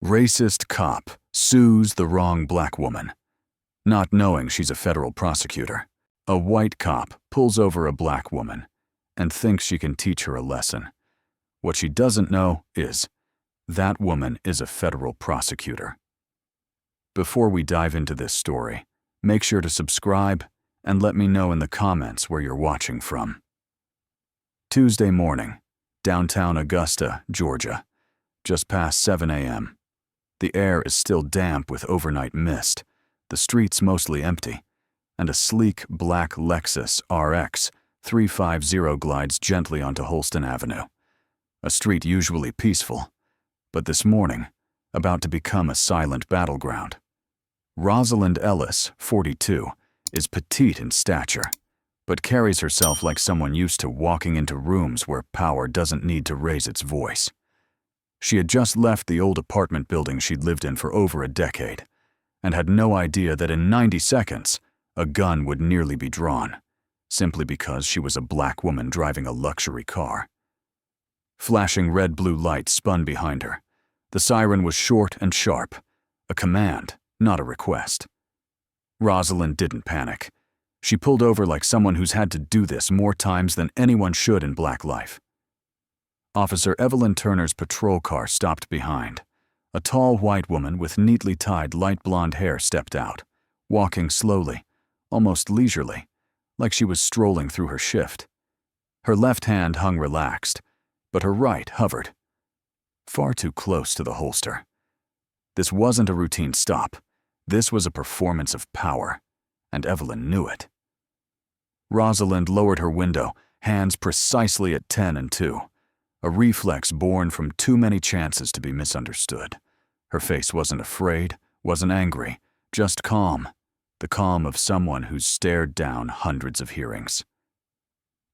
Racist cop sues the wrong black woman. Not knowing she's a federal prosecutor, a white cop pulls over a black woman and thinks she can teach her a lesson. What she doesn't know is that woman is a federal prosecutor. Before we dive into this story, make sure to subscribe and let me know in the comments where you're watching from. Tuesday morning, downtown Augusta, Georgia, just past 7 a.m. The air is still damp with overnight mist, the streets mostly empty, and a sleek black Lexus RX 350 glides gently onto Holston Avenue, a street usually peaceful, but this morning about to become a silent battleground. Rosalind Ellis, 42, is petite in stature, but carries herself like someone used to walking into rooms where power doesn't need to raise its voice. She had just left the old apartment building she'd lived in for over a decade, and had no idea that in 90 seconds, a gun would nearly be drawn, simply because she was a black woman driving a luxury car. Flashing red-blue lights spun behind her. The siren was short and sharp, a command, not a request. Rosalind didn't panic. She pulled over like someone who's had to do this more times than anyone should in black life. Officer Evelyn Turner's patrol car stopped behind. A tall white woman with neatly tied light blonde hair stepped out, walking slowly, almost leisurely, like she was strolling through her shift. Her left hand hung relaxed, but her right hovered, far too close to the holster. This wasn't a routine stop. This was a performance of power, and Evelyn knew it. Rosalind lowered her window, hands precisely at 10 and 2. A reflex born from too many chances to be misunderstood. Her face wasn't afraid, wasn't angry, just calm, the calm of someone who's stared down hundreds of hearings.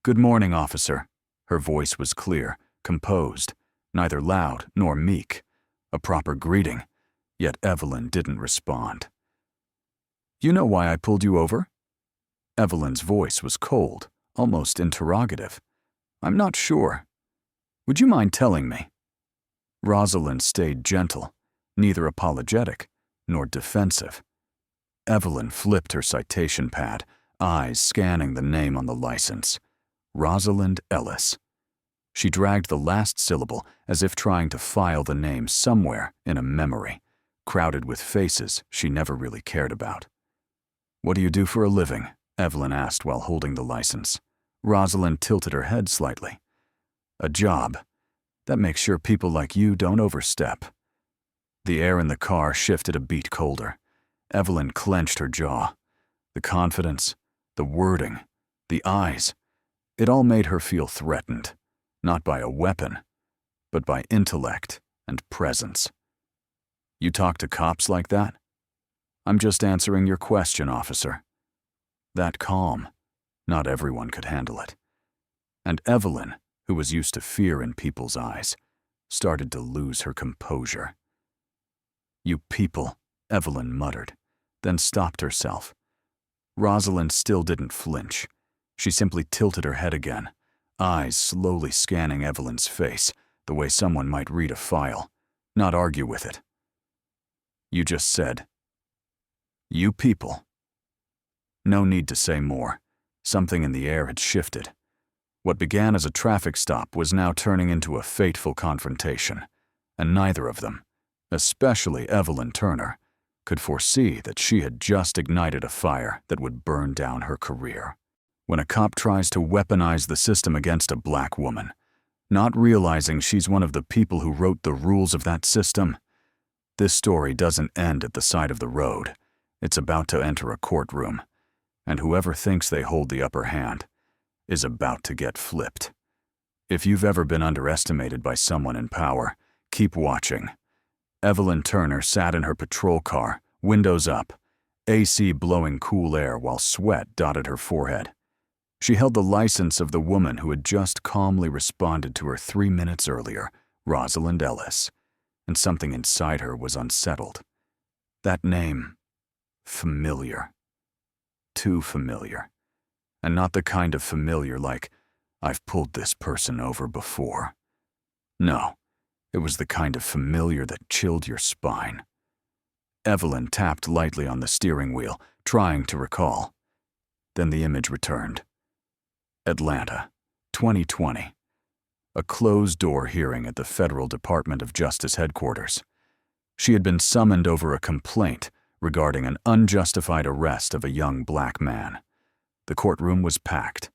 "Good morning, officer." Her voice was clear, composed, neither loud nor meek, a proper greeting, yet Evelyn didn't respond. "You know why I pulled you over?" Evelyn's voice was cold, almost interrogative. "I'm not sure. Would you mind telling me?" Rosalind stayed gentle, neither apologetic nor defensive. Evelyn flipped her citation pad, eyes scanning the name on the license. Rosalind Ellis. She dragged the last syllable as if trying to file the name somewhere in a memory, crowded with faces she never really cared about. "What do you do for a living?" Evelyn asked while holding the license. Rosalind tilted her head slightly. "A job. That makes sure people like you don't overstep." The air in the car shifted a beat colder. Evelyn clenched her jaw. The confidence, the wording, the eyes, it all made her feel threatened, not by a weapon, but by intellect and presence. "You talk to cops like that?" "I'm just answering your question, officer." That calm, not everyone could handle it. And Evelyn, who was used to fear in people's eyes, started to lose her composure. "You people," Evelyn muttered, then stopped herself. Rosalind still didn't flinch. She simply tilted her head again, eyes slowly scanning Evelyn's face, the way someone might read a file, not argue with it. "You just said, 'You people.'" No need to say more. Something in the air had shifted. What began as a traffic stop was now turning into a fateful confrontation, and neither of them, especially Evelyn Turner, could foresee that she had just ignited a fire that would burn down her career. When a cop tries to weaponize the system against a black woman, not realizing she's one of the people who wrote the rules of that system, this story doesn't end at the side of the road. It's about to enter a courtroom, and whoever thinks they hold the upper hand is about to get flipped. If you've ever been underestimated by someone in power, keep watching. Evelyn Turner sat in her patrol car, windows up, AC blowing cool air while sweat dotted her forehead. She held the license of the woman who had just calmly responded to her 3 minutes earlier, Rosalind Ellis, and something inside her was unsettled. That name, familiar. Too familiar. And not the kind of familiar like, "I've pulled this person over before." No, It was the kind of familiar that chilled your spine. Evelyn tapped lightly on the steering wheel, trying to recall. Then the image returned. Atlanta, 2020. A closed-door hearing at the Federal Department of Justice headquarters. She had been summoned over a complaint regarding an unjustified arrest of a young black man. The courtroom was packed.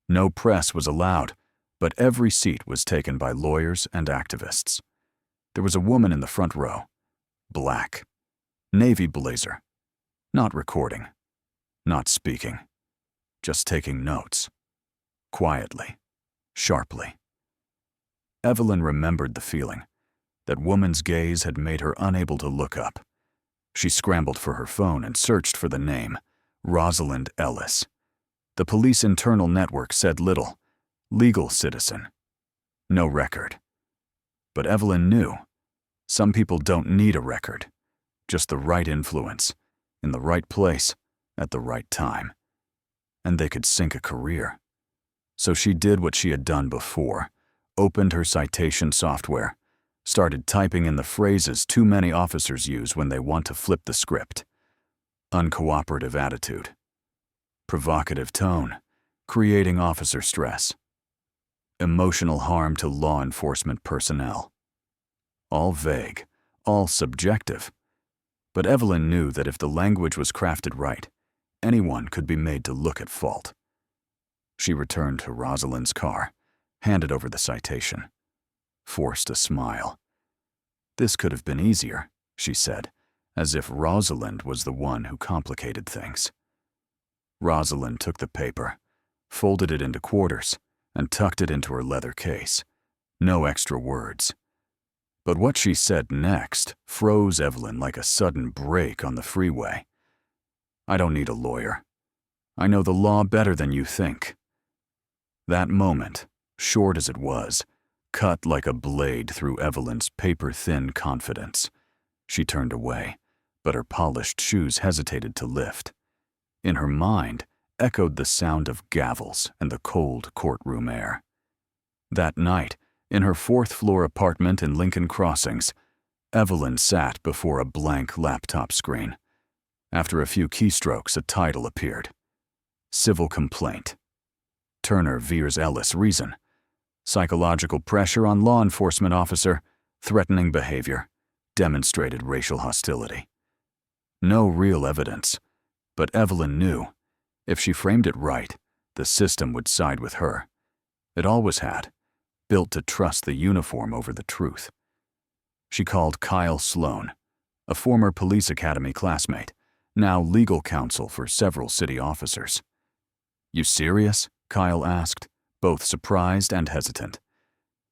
No press was allowed, but every seat was taken by lawyers and activists. There was a woman in the front row, black, navy blazer, not recording, not speaking, just taking notes, quietly, sharply. Evelyn remembered the feeling. That woman's gaze had made her unable to look up. She scrambled for her phone and searched for the name, Rosalind Ellis. The police internal network said little. Legal citizen. No record. But Evelyn knew. Some people don't need a record. Just the right influence, in the right place, at the right time. And they could sink a career. So she did what she had done before, opened her citation software, started typing in the phrases too many officers use when they want to flip the script. Uncooperative attitude. Provocative tone, creating officer stress. Emotional harm to law enforcement personnel. All vague, all subjective. But Evelyn knew that if the language was crafted right, anyone could be made to look at fault. She returned to Rosalind's car, handed over the citation. Forced a smile. This could have been easier, she said, as if Rosalind was the one who complicated things. Rosalind took the paper, folded it into quarters, and tucked it into her leather case. No extra words. But what she said next froze Evelyn like a sudden brake on the freeway. I don't need a lawyer. I know the law better than you think. That moment, short as it was, cut like a blade through Evelyn's paper-thin confidence. She turned away, but her polished shoes hesitated to lift. In her mind echoed the sound of gavels and the cold courtroom air. That night, in her fourth-floor apartment in Lincoln Crossings, Evelyn sat before a blank laptop screen. After a few keystrokes, a title appeared. Civil Complaint. Turner veers Ellis reason. Psychological pressure on law enforcement officer, threatening behavior, demonstrated racial hostility. No real evidence, but Evelyn knew, if she framed it right, the system would side with her. It always had, built to trust the uniform over the truth. She called Kyle Sloan, a former police academy classmate, now legal counsel for several city officers. "You serious?" Kyle asked, both surprised and hesitant.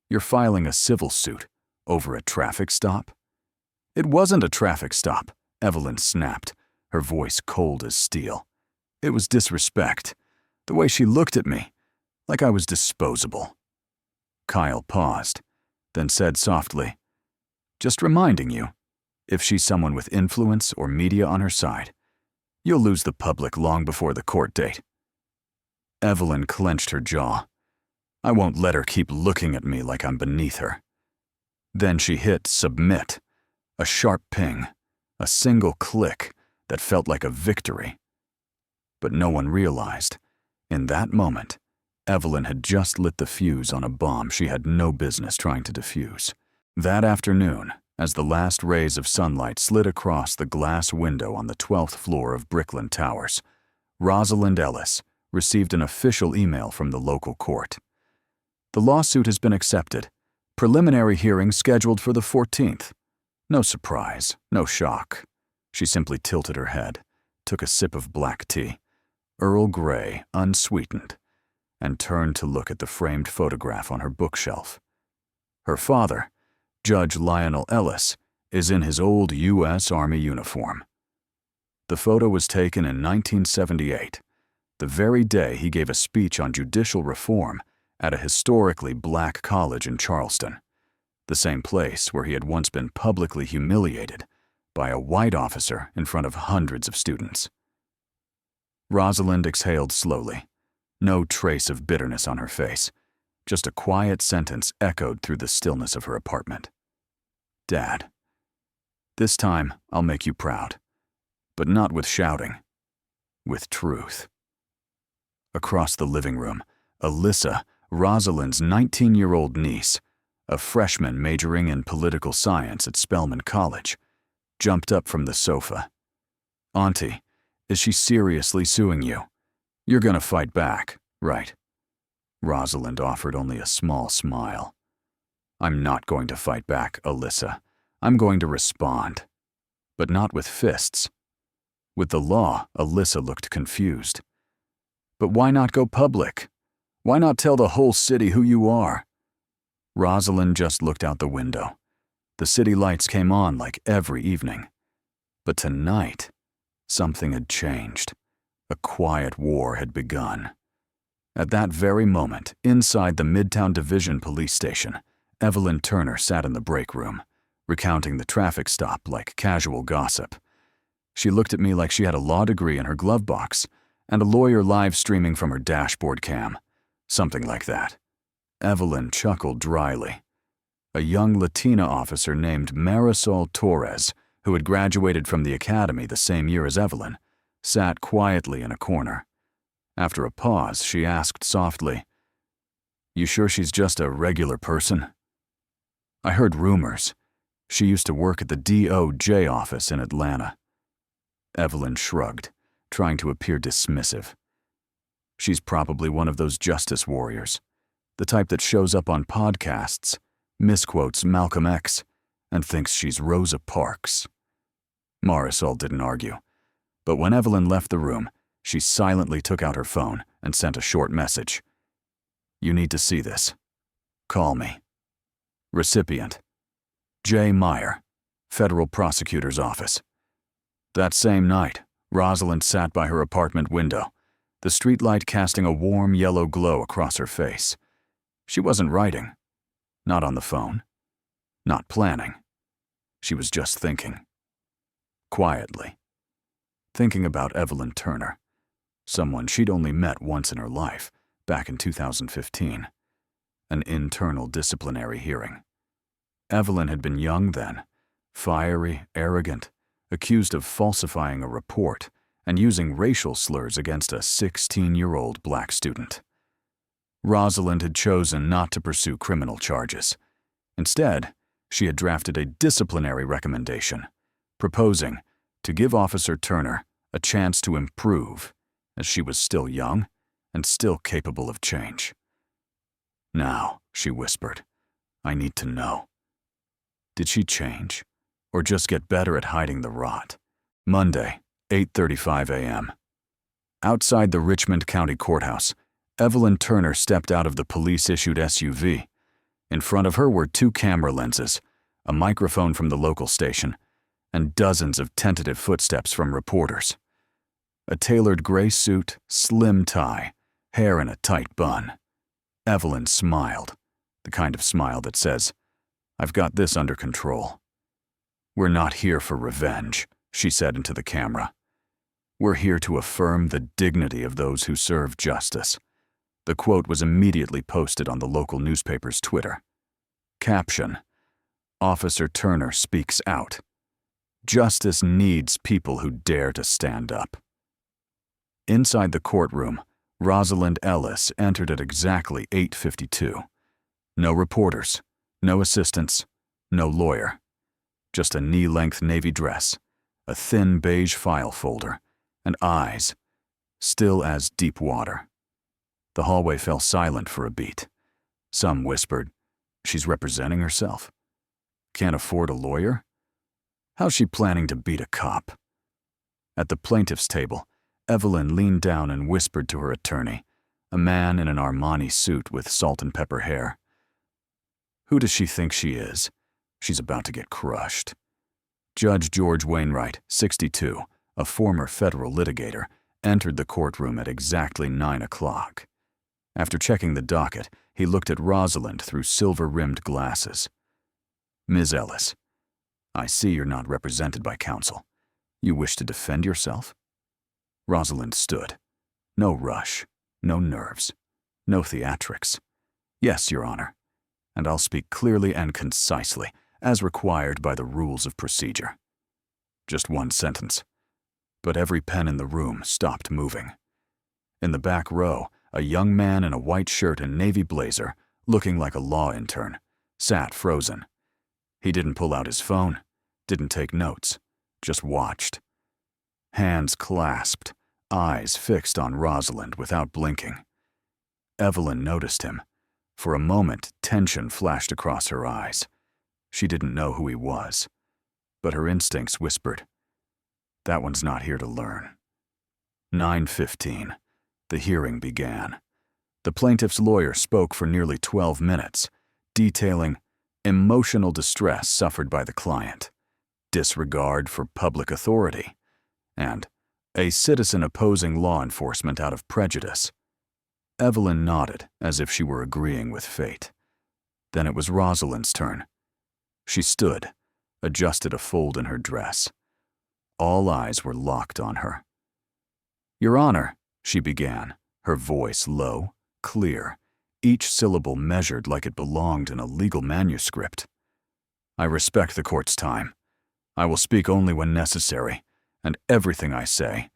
"You're filing a civil suit over a traffic stop?" "It wasn't a traffic stop," Evelyn snapped, her voice cold as steel. "It was disrespect. The way she looked at me, like I was disposable." Kyle paused, then said softly, "Just reminding you, if she's someone with influence or media on her side, you'll lose the public long before the court date." Evelyn clenched her jaw. I won't let her keep looking at me like I'm beneath her. Then she hit submit, a sharp ping, a single click that felt like a victory. But no one realized, in that moment, Evelyn had just lit the fuse on a bomb she had no business trying to defuse. That afternoon, as the last rays of sunlight slid across the glass window on the 12th floor of Brickland Towers, Rosalind Ellis received an official email from the local court. "The lawsuit has been accepted. Preliminary hearing scheduled for the 14th. No surprise, no shock. She simply tilted her head, took a sip of black tea, Earl Grey, unsweetened, and turned to look at the framed photograph on her bookshelf. Her father, Judge Lionel Ellis, is in his old U.S. Army uniform. The photo was taken in 1978, the very day he gave a speech on judicial reform at a historically black college in Charleston, the same place where he had once been publicly humiliated by a white officer in front of hundreds of students. Rosalind exhaled slowly, no trace of bitterness on her face, Just a quiet sentence echoed through the stillness of her apartment. Dad, this time I'll make you proud, but not with shouting, with truth. Across the living room, Alyssa, Rosalind's 19-year-old niece, a freshman majoring in political science at Spelman College, jumped up from the sofa. Auntie, is she seriously suing you? You're gonna fight back, right? Rosalind offered only a small smile. I'm not going to fight back, Alyssa. I'm going to respond. But not with fists. With the law, Alyssa looked confused. But why not go public? Why not tell the whole city who you are? Rosalind just looked out the window. The city lights came on like every evening. But tonight, something had changed. A quiet war had begun. At that very moment, inside the Midtown Division police station, Evelyn Turner sat in the break room, recounting the traffic stop like casual gossip. She looked at me like she had a law degree in her glove box and a lawyer live streaming from her dashboard cam. Something like that. Evelyn chuckled dryly. A young Latina officer named Marisol Torres, who had graduated from the academy the same year as Evelyn, sat quietly in a corner. After a pause, she asked softly, "You sure she's just a regular person?" I heard rumors. She used to work at the DOJ office in Atlanta. Evelyn shrugged, trying to appear dismissive. She's probably one of those justice warriors, the type that shows up on podcasts, misquotes Malcolm X, and thinks she's Rosa Parks. Marisol didn't argue, but when Evelyn left the room, she silently took out her phone and sent a short message. "You need to see this. Call me." Recipient: J. Meyer, Federal Prosecutor's Office. That same night, Rosalind sat by her apartment window, the streetlight casting a warm yellow glow across her face. She wasn't writing. Not on the phone. Not planning. She was just thinking. Quietly. Thinking about Evelyn Turner, someone she'd only met once in her life, back in 2015. An internal disciplinary hearing. Evelyn had been young then, fiery, arrogant, accused of falsifying a report and using racial slurs against a 16-year-old black student. Rosalind had chosen not to pursue criminal charges. Instead, she had drafted a disciplinary recommendation, proposing to give Officer Turner a chance to improve, as she was still young and still capable of change. "Now," she whispered, "I need to know. Did she change, or just get better at hiding the rot?" Monday, 8:35 a.m. Outside the Richmond County Courthouse, Evelyn Turner stepped out of the police-issued SUV. In front of her were 2 camera lenses, a microphone from the local station, and dozens of tentative footsteps from reporters. A tailored gray suit, slim tie, hair in a tight bun. Evelyn smiled, the kind of smile that says, "I've got this under control." "We're not here for revenge," she said into the camera. "We're here to affirm the dignity of those who serve justice." The quote was immediately posted on the local newspaper's Twitter. Caption: Officer Turner speaks out. Justice needs people who dare to stand up. Inside the courtroom, Rosalind Ellis entered at exactly 8:52. No reporters, no assistants, no lawyer. Just a knee-length navy dress, a thin beige file folder, and eyes, still as deep water. The hallway fell silent for a beat. Some whispered, "She's representing herself. Can't afford a lawyer? How's she planning to beat a cop?" At the plaintiff's table, Evelyn leaned down and whispered to her attorney, a man in an Armani suit with salt and pepper hair. "Who does she think she is? She's about to get crushed." Judge George Wainwright, 62, a former federal litigator, entered the courtroom at exactly 9 o'clock. After checking the docket, he looked at Rosalind through silver-rimmed glasses. "Ms. Ellis, I see you're not represented by counsel. You wish to defend yourself?" Rosalind stood. No rush, no nerves, no theatrics. Yes, Your Honor, and I'll speak clearly and concisely, as required by the rules of procedure. Just one sentence. But every pen in the room stopped moving. In the back row, a young man in a white shirt and navy blazer, looking like a law intern, sat frozen. He didn't pull out his phone, didn't take notes, just watched. Hands clasped, eyes fixed on Rosalind without blinking. Evelyn noticed him. For a moment, tension flashed across her eyes. She didn't know who he was, but her instincts whispered, "That one's not here to learn." 9:15. The hearing began. The plaintiff's lawyer spoke for nearly 12 minutes, detailing emotional distress suffered by the client, disregard for public authority, and a citizen opposing law enforcement out of prejudice. Evelyn nodded as if she were agreeing with fate. Then it was Rosalind's turn. She stood, adjusted a fold in her dress. All eyes were locked on her. "Your Honor," she began, her voice low, clear, each syllable measured like it belonged in a legal manuscript. "I respect the court's time. I will speak only when necessary, and everything I say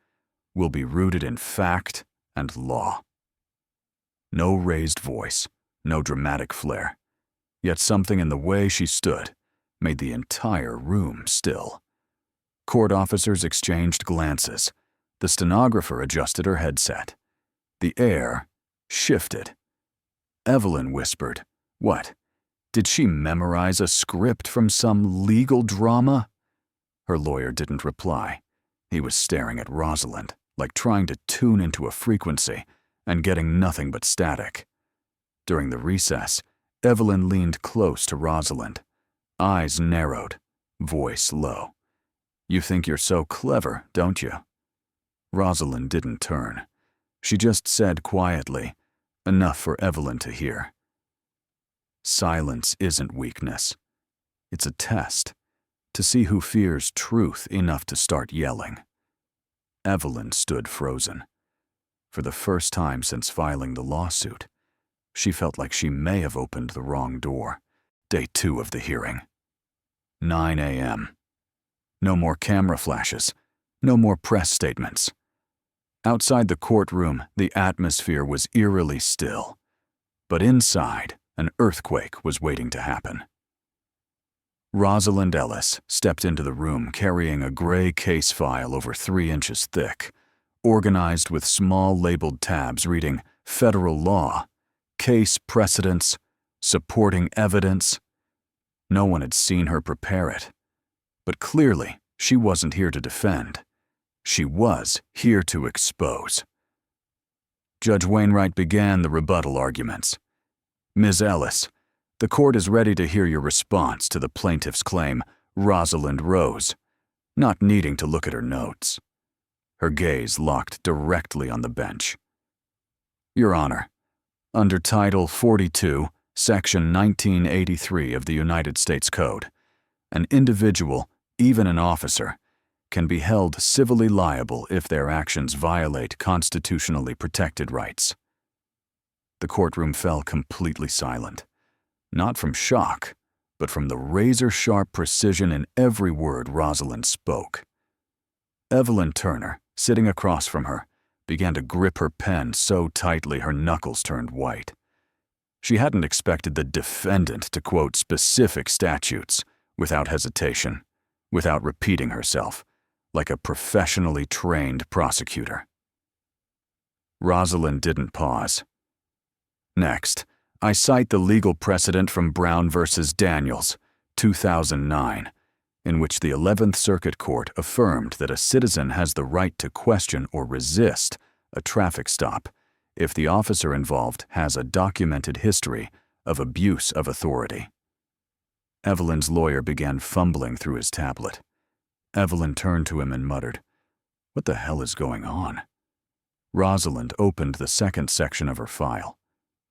will be rooted in fact and law." No raised voice, no dramatic flair, yet something in the way she stood made the entire room still. Court officers exchanged glances. The stenographer adjusted her headset. The air shifted. Evelyn whispered, "What? Did she memorize a script from some legal drama?" Her lawyer didn't reply. He was staring at Rosalind, like trying to tune into a frequency and getting nothing but static. During the recess, Evelyn leaned close to Rosalind, eyes narrowed, voice low. "You think you're so clever, don't you?" Rosalind didn't turn. She just said quietly, enough for Evelyn to hear, "Silence isn't weakness. It's a test, to see who fears truth enough to start yelling." Evelyn stood frozen. For the first time since filing the lawsuit, she felt like she may have opened the wrong door. Day 2 of the hearing. 9 a.m. No more camera flashes, no more press statements. Outside the courtroom, the atmosphere was eerily still. But inside, an earthquake was waiting to happen. Rosalind Ellis stepped into the room carrying a gray case file over 3 inches thick, organized with small labeled tabs reading Federal Law, Case Precedents, Supporting Evidence. No one had seen her prepare it. But clearly, she wasn't here to defend. She was here to expose. Judge Wainwright began the rebuttal arguments. "Ms. Ellis, the court is ready to hear your response to the plaintiff's claim, Rosalind Rose, not needing to look at her notes." Her gaze locked directly on the bench. "Your Honor, under Title 42, Section 1983 of the United States Code, an individual, even an officer, can be held civilly liable if their actions violate constitutionally protected rights." The courtroom fell completely silent, not from shock, but from the razor-sharp precision in every word Rosalind spoke. Evelyn Turner, sitting across from her, began to grip her pen so tightly her knuckles turned white. She hadn't expected the defendant to quote specific statutes without hesitation, without repeating herself, like a professionally trained prosecutor. Rosalind didn't pause. "Next, I cite the legal precedent from Brown v. Daniels, 2009, in which the 11th Circuit Court affirmed that a citizen has the right to question or resist a traffic stop if the officer involved has a documented history of abuse of authority." Evelyn's lawyer began fumbling through his tablet. Evelyn turned to him and muttered, "What the hell is going on?" Rosalind opened the second section of her file.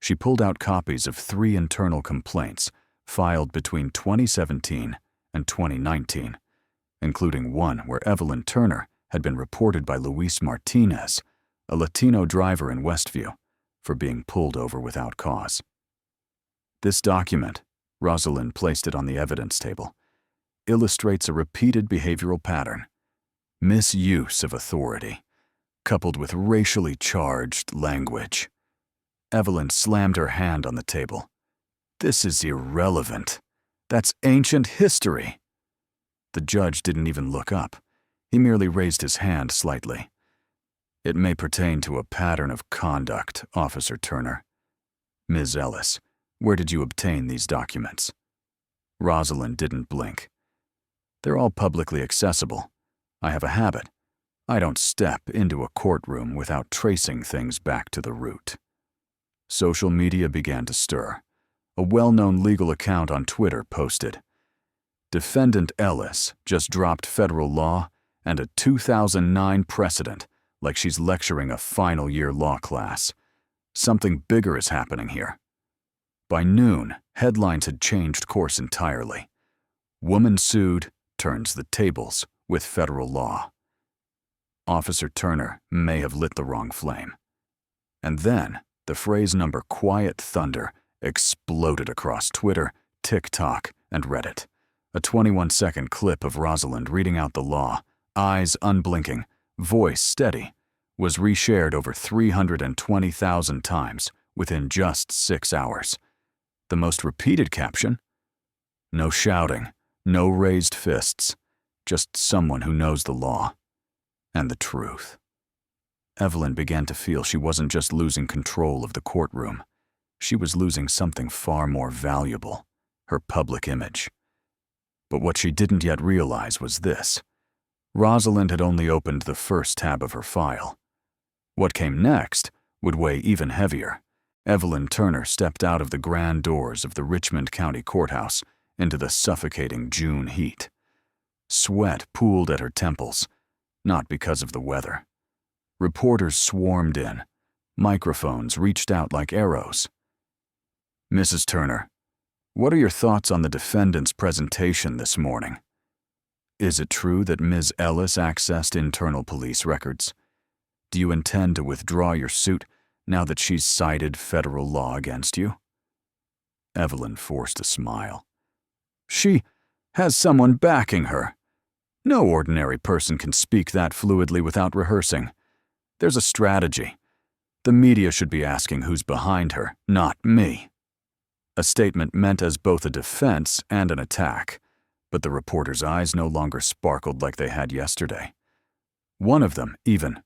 She pulled out copies of 3 internal complaints filed between 2017 and 2019, including one where Evelyn Turner had been reported by Luis Martinez, a Latino driver in Westview, for being pulled over without cause. This document, Rosalind placed it on the evidence table, illustrates a repeated behavioral pattern. Misuse of authority, coupled with racially charged language. Evelyn slammed her hand on the table. This is irrelevant. That's ancient history. The judge didn't even look up. He merely raised his hand slightly. It may pertain to a pattern of conduct, Officer Turner. Ms. Ellis, where did you obtain these documents? Rosalind didn't blink. They're all publicly accessible. I have a habit. I don't step into a courtroom without tracing things back to the root. Social media began to stir. A well-known legal account on Twitter posted, "Defendant Ellis just dropped federal law and a 2009 precedent like she's lecturing a final-year law class. Something bigger is happening here." By noon, headlines had changed course entirely. Woman sued turns the tables with federal law. Officer Turner may have lit the wrong flame. And then, the phrase number "quiet thunder" exploded across Twitter, TikTok, and Reddit. A 21-second clip of Rosalind reading out the law, eyes unblinking, voice steady, was reshared over 320,000 times within just 6 hours. The most repeated caption? No shouting, no raised fists, just someone who knows the law and the truth. Evelyn began to feel she wasn't just losing control of the courtroom. She was losing something far more valuable, her public image. But what she didn't yet realize was this. Rosalind had only opened the first tab of her file. What came next would weigh even heavier. Evelyn Turner stepped out of the grand doors of the Richmond County Courthouse into the suffocating June heat. Sweat pooled at her temples, not because of the weather. Reporters swarmed in. Microphones reached out like arrows. "Mrs. Turner, what are your thoughts on the defendant's presentation this morning? Is it true that Ms. Ellis accessed internal police records? Do you intend to withdraw your suit now that she's cited federal law against you?" Evelyn forced a smile. "She has someone backing her. No ordinary person can speak that fluidly without rehearsing. There's a strategy. The media should be asking who's behind her, not me." A statement meant as both a defense and an attack, but the reporter's eyes no longer sparkled like they had yesterday. One of them, even,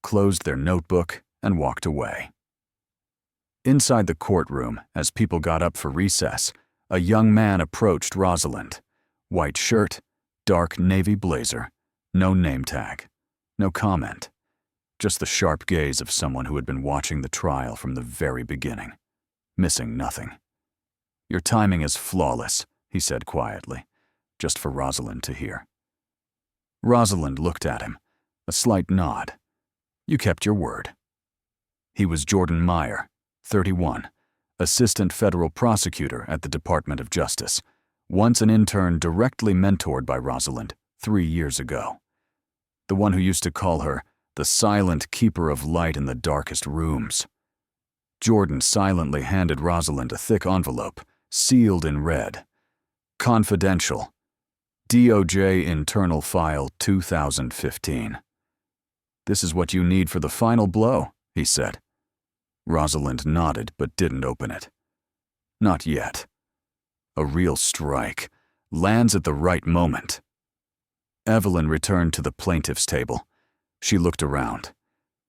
closed their notebook and walked away. Inside the courtroom, as people got up for recess, a young man approached Rosalind. White shirt, dark navy blazer, no name tag, no comment. Just the sharp gaze of someone who had been watching the trial from the very beginning, missing nothing. "Your timing is flawless," he said quietly, just for Rosalind to hear. Rosalind looked at him, a slight nod. "You kept your word." He was Jordan Meyer, 31, assistant federal prosecutor at the Department of Justice, once an intern directly mentored by Rosalind 3 years ago. The one who used to call her the silent keeper of light in the darkest rooms. Jordan silently handed Rosalind a thick envelope, sealed in red. "Confidential. DOJ Internal File 2015. "This is what you need for the final blow," he said. Rosalind nodded but didn't open it. Not yet. A real strike. Lands at the right moment. Evelyn returned to the plaintiff's table. She looked around.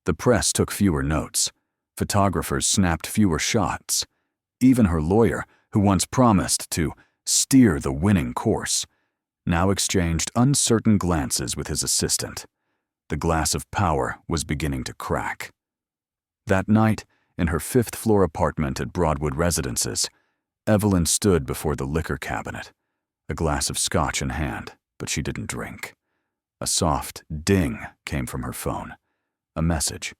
The press took fewer notes. Photographers snapped fewer shots. Even her lawyer, who once promised to steer the winning course, now exchanged uncertain glances with his assistant. The glass of power was beginning to crack. That night, in her 5th-floor apartment at Broadwood Residences, Evelyn stood before the liquor cabinet, a glass of scotch in hand, but she didn't drink. A soft ding came from her phone. A message.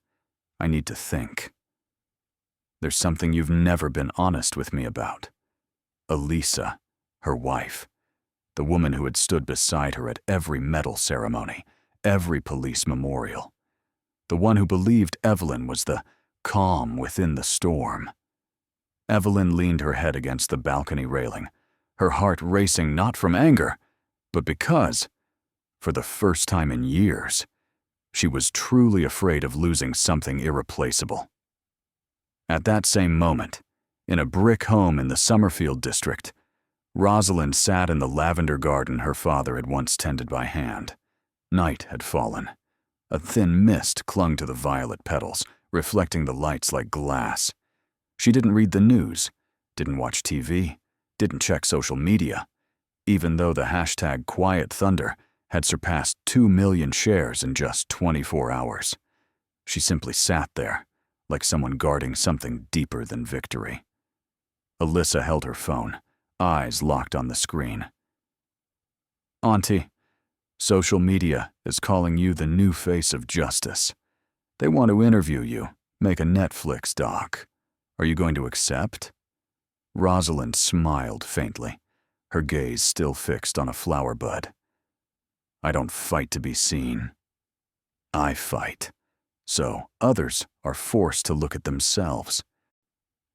"I need to think. There's something you've never been honest with me about." Elisa, her wife, the woman who had stood beside her at every medal ceremony, every police memorial, the one who believed Evelyn was the calm within the storm. Evelyn leaned her head against the balcony railing, her heart racing not from anger, but because, for the first time in years, she was truly afraid of losing something irreplaceable. At that same moment, in a brick home in the Summerfield district, Rosalind sat in the lavender garden her father had once tended by hand. Night had fallen. A thin mist clung to the violet petals, reflecting the lights like glass. She didn't read the news, didn't watch TV, didn't check social media, even though the hashtag Quiet Thunder had surpassed 2 million shares in just 24 hours. She simply sat there, like someone guarding something deeper than victory. Alyssa held her phone, eyes locked on the screen. "Auntie, social media is calling you the new face of justice. They want to interview you, make a Netflix doc. Are you going to accept?" Rosalind smiled faintly, her gaze still fixed on a flower bud. "I don't fight to be seen. I fight, so others are forced to look at themselves."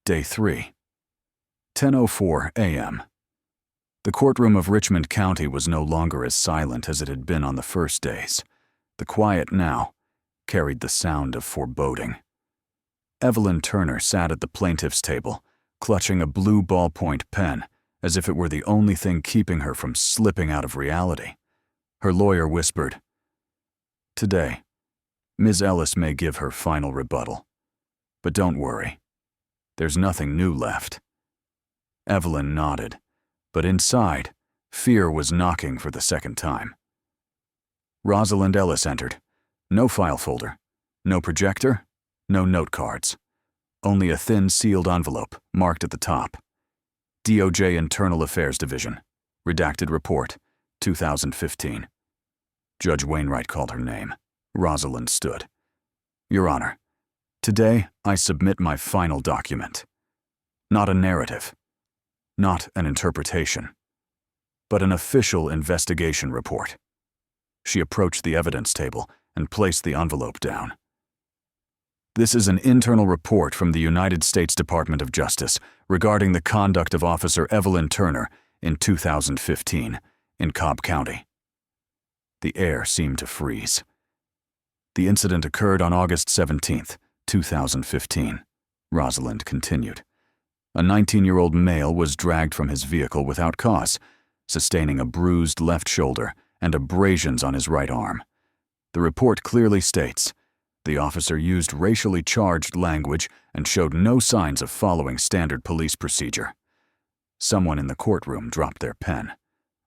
Day 3. 10:04 a.m. The courtroom of Richmond County was no longer as silent as it had been on the first days. The quiet now carried the sound of foreboding. Evelyn Turner sat at the plaintiff's table, clutching a blue ballpoint pen, as if it were the only thing keeping her from slipping out of reality. Her lawyer whispered, "Today, Ms. Ellis may give her final rebuttal. But don't worry. There's nothing new left." Evelyn nodded, but inside, fear was knocking for the second time. Rosalind Ellis entered. No file folder, no projector, no note cards. Only a thin sealed envelope, marked at the top. DOJ Internal Affairs Division. Redacted report, 2015. Judge Wainwright called her name. Rosalind stood. "Your Honor, today I submit my final document. Not a narrative, not an interpretation, but an official investigation report." She approached the evidence table and placed the envelope down. "This is an internal report from the United States Department of Justice regarding the conduct of Officer Evelyn Turner in 2015 in Cobb County." The air seemed to freeze. "The incident occurred on August 17th, 2015, Rosalind continued. "A 19-year-old male was dragged from his vehicle without cause, sustaining a bruised left shoulder and abrasions on his right arm. The report clearly states, the officer used racially charged language and showed no signs of following standard police procedure." Someone in the courtroom dropped their pen.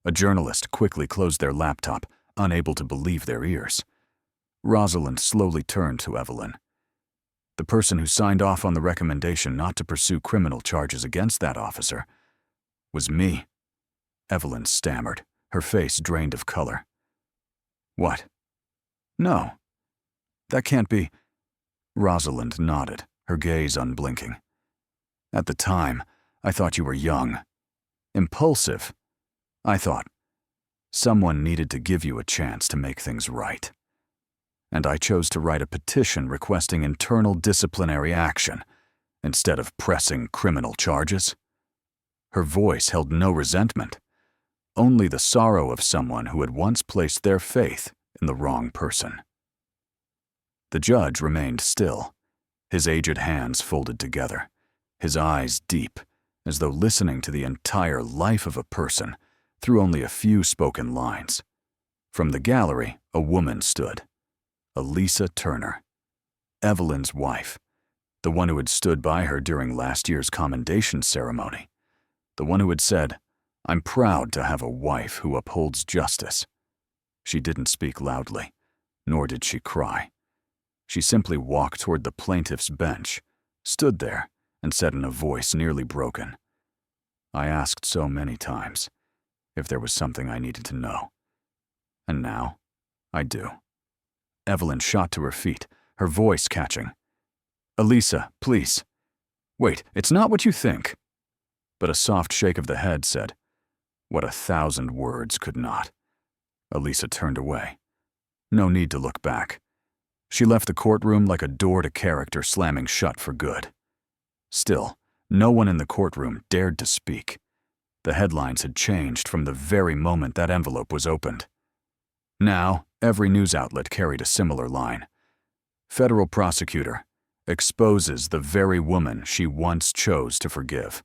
A journalist quickly closed their laptop, unable to believe their ears. Rosalind slowly turned to Evelyn. "The person who signed off on the recommendation not to pursue criminal charges against that officer was me." Evelyn stammered, her face drained of color. "What? No. That can't be." Rosalind nodded, her gaze unblinking. "At the time, I thought you were young. Impulsive. I thought someone needed to give you a chance to make things right. And I chose to write a petition requesting internal disciplinary action instead of pressing criminal charges." Her voice held no resentment, only the sorrow of someone who had once placed their faith in the wrong person. The judge remained still, his aged hands folded together, his eyes deep, as though listening to the entire life of a person through only a few spoken lines. From the gallery, a woman stood. Alyssa Turner, Evelyn's wife, the one who had stood by her during last year's commendation ceremony, the one who had said, "I'm proud to have a wife who upholds justice." She didn't speak loudly, nor did she cry. She simply walked toward the plaintiff's bench, stood there, and said in a voice nearly broken, "I asked so many times if there was something I needed to know. And now, I do." Evelyn shot to her feet, her voice catching. "Alyssa, please. Wait, it's not what you think." But a soft shake of the head said, what 1,000 words could not. Alyssa turned away. No need to look back. She left the courtroom like a door to character slamming shut for good. Still, No one in the courtroom dared to speak. The headlines had changed from the very moment that envelope was opened. Now, every news outlet carried a similar line. Federal prosecutor exposes the very woman she once chose to forgive.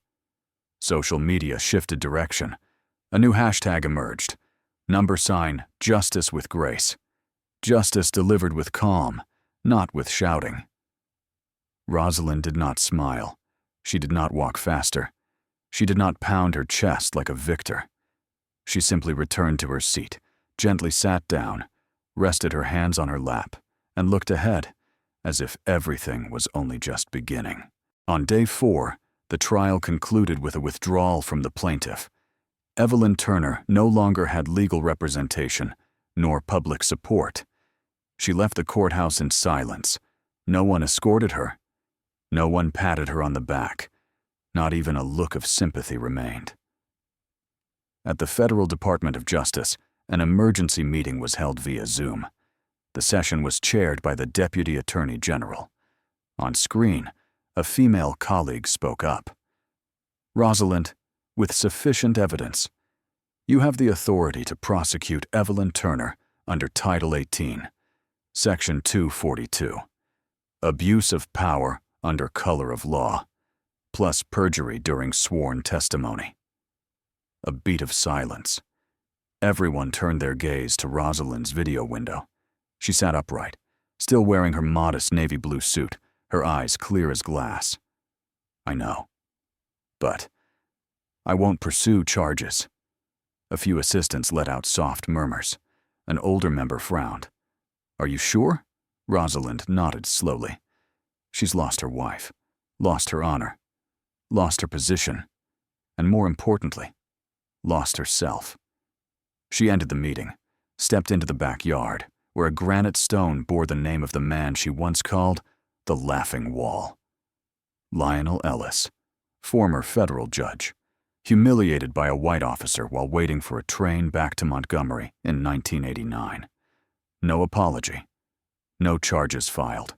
Social media shifted direction. A new hashtag emerged. # Justice with Grace. Justice delivered with calm, not with shouting. Rosalind did not smile. She did not walk faster. She did not pound her chest like a victor. She simply returned to her seat, gently sat down, rested her hands on her lap, and looked ahead, as if everything was only just beginning. On day 4, the trial concluded with a withdrawal from the plaintiff. Evelyn Turner no longer had legal representation, nor public support. She left the courthouse in silence. No one escorted her. No one patted her on the back. Not even a look of sympathy remained. At the Federal Department of Justice, an emergency meeting was held via Zoom. The session was chaired by the Deputy Attorney General. On screen, a female colleague spoke up. "Rosalind, with sufficient evidence, you have the authority to prosecute Evelyn Turner under Title 18, Section 242, abuse of power under color of law, plus perjury during sworn testimony." A beat of silence. Everyone turned their gaze to Rosalind's video window. She sat upright, still wearing her modest navy blue suit, her eyes clear as glass. "I know. But I won't pursue charges." A few assistants let out soft murmurs. An older member frowned. "Are you sure?" Rosalind nodded slowly. "She's lost her wife, lost her honor, lost her position, and more importantly, lost herself." She ended the meeting, stepped into the backyard, where a granite stone bore the name of the man she once called the Laughing Wall. Lionel Ellis, former federal judge, humiliated by a white officer while waiting for a train back to Montgomery in 1989. No apology. No charges filed.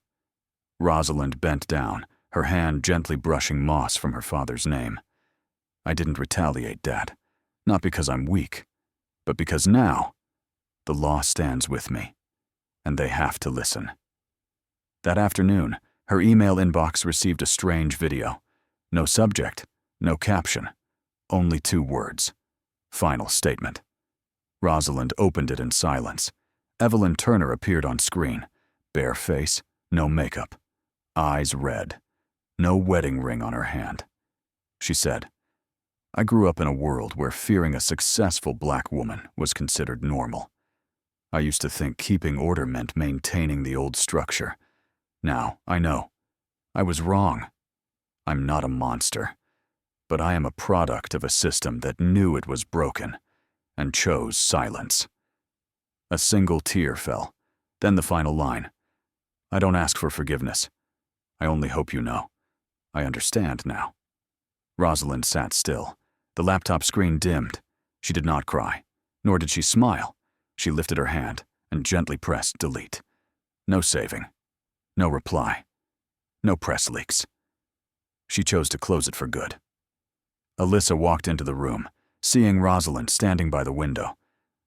Rosalind bent down, her hand gently brushing moss from her father's name. "I didn't retaliate, Dad. Not because I'm weak, but because now the law stands with me, and they have to listen." That afternoon, her email inbox received a strange video. No subject, no caption, only 2 words. Final statement. Rosalind opened it in silence. Evelyn Turner appeared on screen. Bare face, no makeup. Eyes red. No wedding ring on her hand. She said, "I grew up in a world where fearing a successful black woman was considered normal. I used to think keeping order meant maintaining the old structure. Now, I know. I was wrong. I'm not a monster, but I am a product of a system that knew it was broken and chose silence." A single tear fell, then the final line. "I don't ask for forgiveness. I only hope you know. I understand now." Rosalind sat still. The laptop screen dimmed. She did not cry, nor did she smile. She lifted her hand and gently pressed delete. No saving. No reply. No press leaks. She chose to close it for good. Alyssa walked into the room, seeing Rosalind standing by the window,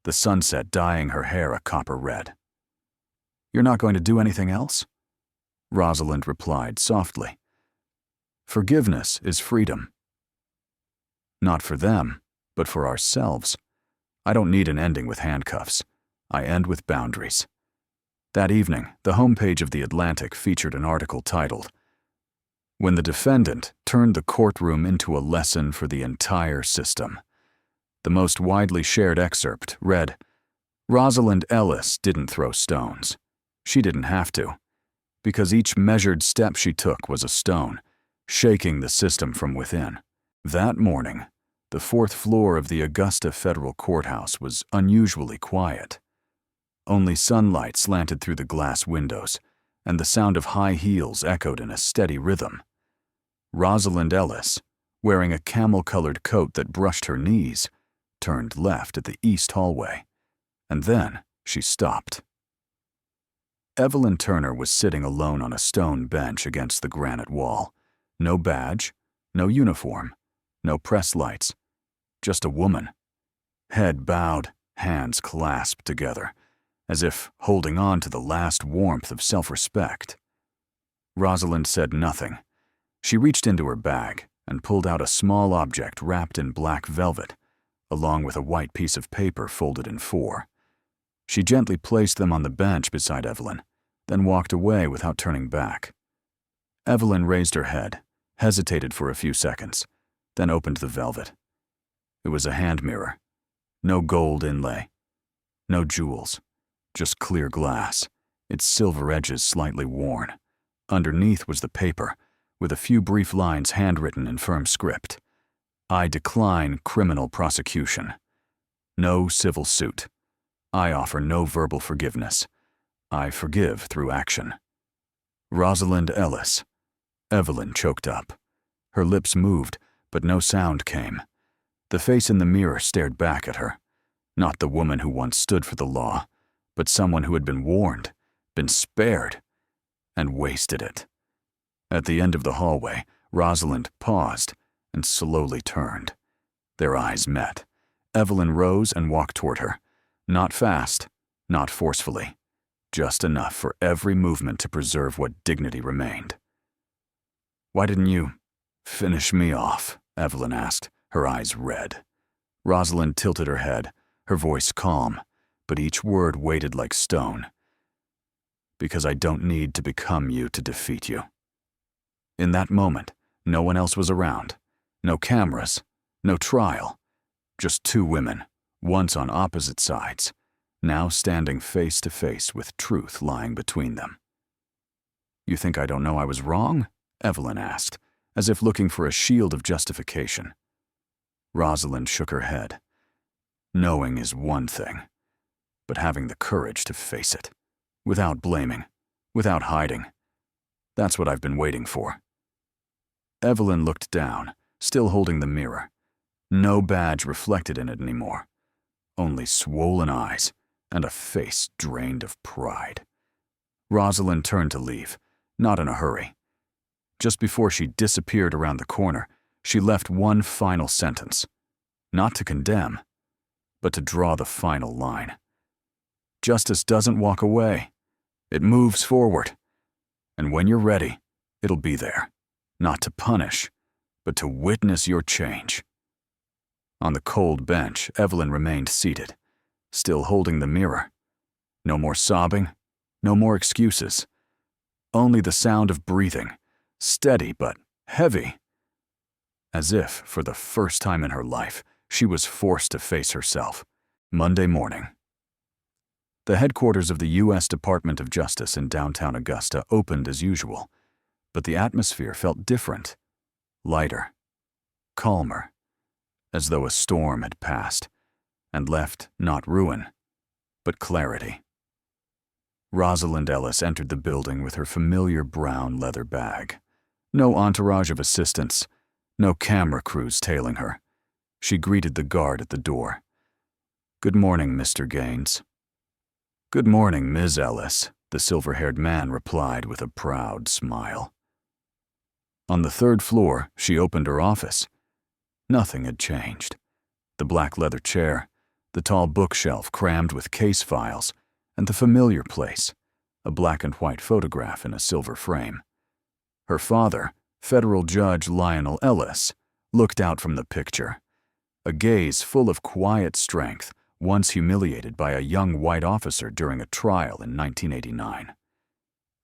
the sunset dyeing her hair a copper red. "You're not going to do anything else?" Rosalind replied softly. "Forgiveness is freedom. Not for them, but for ourselves. I don't need an ending with handcuffs. I end with boundaries." That evening, the homepage of The Atlantic featured an article titled, "When the Defendant Turned the Courtroom into a Lesson for the Entire System." The most widely shared excerpt read, "Rosalind Ellis didn't throw stones. She didn't have to, because each measured step she took was a stone, shaking the system from within." That morning, the 4th floor of the Augusta Federal Courthouse was unusually quiet. Only sunlight slanted through the glass windows, and the sound of high heels echoed in a steady rhythm. Rosalind Ellis, wearing a camel-colored coat that brushed her knees, turned left at the east hallway, and then she stopped. Evelyn Turner was sitting alone on a stone bench against the granite wall. No badge, No uniform, no press lights, just a woman. Head bowed, hands clasped together, as if holding on to the last warmth of self-respect. Rosalind said nothing. She reached into her bag and pulled out a small object wrapped in black velvet, along with a white piece of paper folded in four. She gently placed them on the bench beside Evelyn, then walked away without turning back. Evelyn raised her head, hesitated for a few seconds, then opened the velvet. It was a hand mirror. No gold inlay. No jewels. Just clear glass, its silver edges slightly worn. Underneath was the paper, with a few brief lines handwritten in firm script. I decline criminal prosecution. No civil suit. I offer no verbal forgiveness. I forgive through action. Rosalind Ellis. Evelyn choked up. Her lips moved, but no sound came. The face in the mirror stared back at her. Not the woman who once stood for the law, but someone who had been warned, been spared, and wasted it. At the end of the hallway, Rosalind paused and slowly turned. Their eyes met. Evelyn rose and walked toward her. Not fast, not forcefully. Just enough for every movement to preserve what dignity remained. "Why didn't you finish me off?" Evelyn asked, her eyes red. Rosalind tilted her head, her voice calm, but each word weighted like stone. "Because I don't need to become you to defeat you." In that moment, no one else was around. No cameras, no trial. Just two women, once on opposite sides, now standing face to face with truth lying between them. "You think I don't know I was wrong?" Evelyn asked, as if looking for a shield of justification. Rosalind shook her head. "Knowing is one thing, but having the courage to face it, without blaming, without hiding, that's what I've been waiting for." Evelyn looked down, still holding the mirror. No badge reflected in it anymore. Only swollen eyes and a face drained of pride. Rosalind turned to leave, not in a hurry. Just before she disappeared around the corner, she left one final sentence. Not to condemn, but to draw the final line. Justice doesn't walk away. It moves forward. And when you're ready, it'll be there. Not to punish, but to witness your change. On the cold bench, Evelyn remained seated, still holding the mirror. No more sobbing, no more excuses. Only the sound of breathing, steady but heavy. As if, for the first time in her life, she was forced to face herself. Monday morning. The headquarters of the U.S. Department of Justice in downtown Augusta opened as usual, but the atmosphere felt different, lighter, calmer, as though a storm had passed and left not ruin, but clarity. Rosalind Ellis entered the building with her familiar brown leather bag. No entourage of assistants, no camera crews tailing her. She greeted the guard at the door. "Good morning, Mr. Gaines." "Good morning, Ms. Ellis," the silver-haired man replied with a proud smile. On the third floor, she opened her office. Nothing had changed. The black leather chair, the tall bookshelf crammed with case files, and the familiar place, a black and white photograph in a silver frame. Her father, Federal Judge Lionel Ellis, looked out from the picture, a gaze full of quiet strength, once humiliated by a young white officer during a trial in 1989.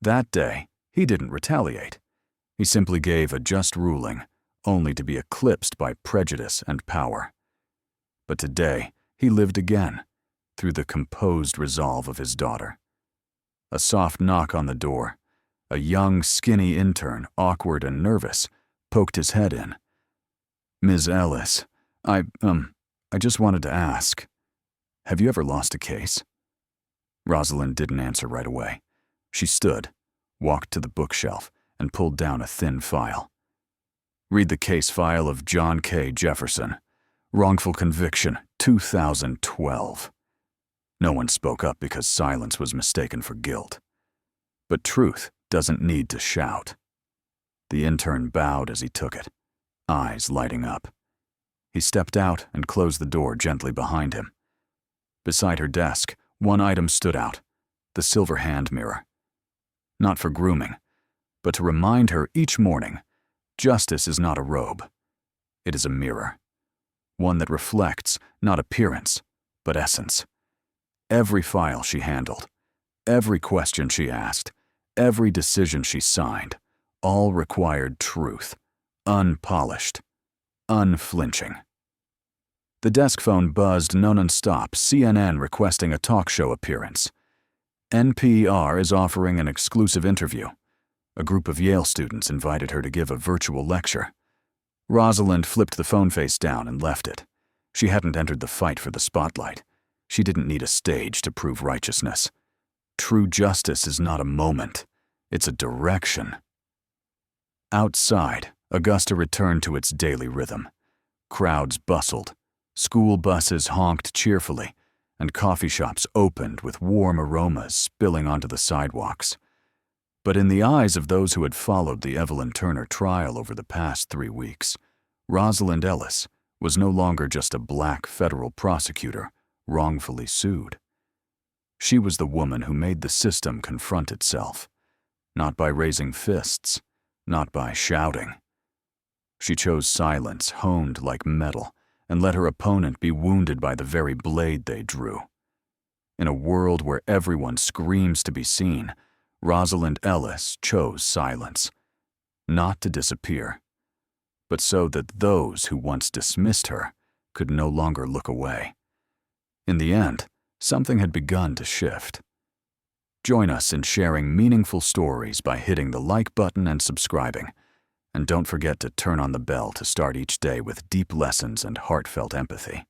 That day, he didn't retaliate. He simply gave a just ruling, only to be eclipsed by prejudice and power. But today, he lived again, through the composed resolve of his daughter. A soft knock on the door. A young, skinny intern, awkward and nervous, poked his head in. "Ms. Ellis, I just wanted to ask, have you ever lost a case?" Rosalind didn't answer right away. She stood, walked to the bookshelf, and pulled down a thin file. "Read the case file of John K. Jefferson. Wrongful conviction, 2012. No one spoke up because silence was mistaken for guilt. But truth doesn't need to shout. The intern bowed as he took it. eyes lighting up. He stepped out and closed the door gently behind him. Beside her desk, one item stood out, the silver hand mirror. Not for grooming, but to remind her each morning, justice is not a robe. It is a mirror. One that reflects not appearance, but essence. Every file she handled, every question she asked, every decision she signed, all required truth, unpolished, unflinching. The desk phone buzzed non-stop, CNN requesting a talk show appearance. NPR is offering an exclusive interview. A group of Yale students invited her to give a virtual lecture. Rosalind flipped the phone face down and left it. She hadn't entered the fight for the spotlight. She didn't need a stage to prove righteousness. True justice is not a moment. It's a direction. Outside, Augusta returned to its daily rhythm. Crowds bustled. School buses honked cheerfully, and coffee shops opened with warm aromas spilling onto the sidewalks. But in the eyes of those who had followed the Evelyn Turner trial over the past 3 weeks, Rosalind Ellis was no longer just a black federal prosecutor wrongfully sued. She was the woman who made the system confront itself, not by raising fists, not by shouting. She chose silence honed like metal and let her opponent be wounded by the very blade they drew. In a world where everyone screams to be seen, Rosalind Ellis chose silence, not to disappear, but so that those who once dismissed her could no longer look away. In the end, something had begun to shift. Join us in sharing meaningful stories by hitting the like button and subscribing. And don't forget to turn on the bell to start each day with deep lessons and heartfelt empathy.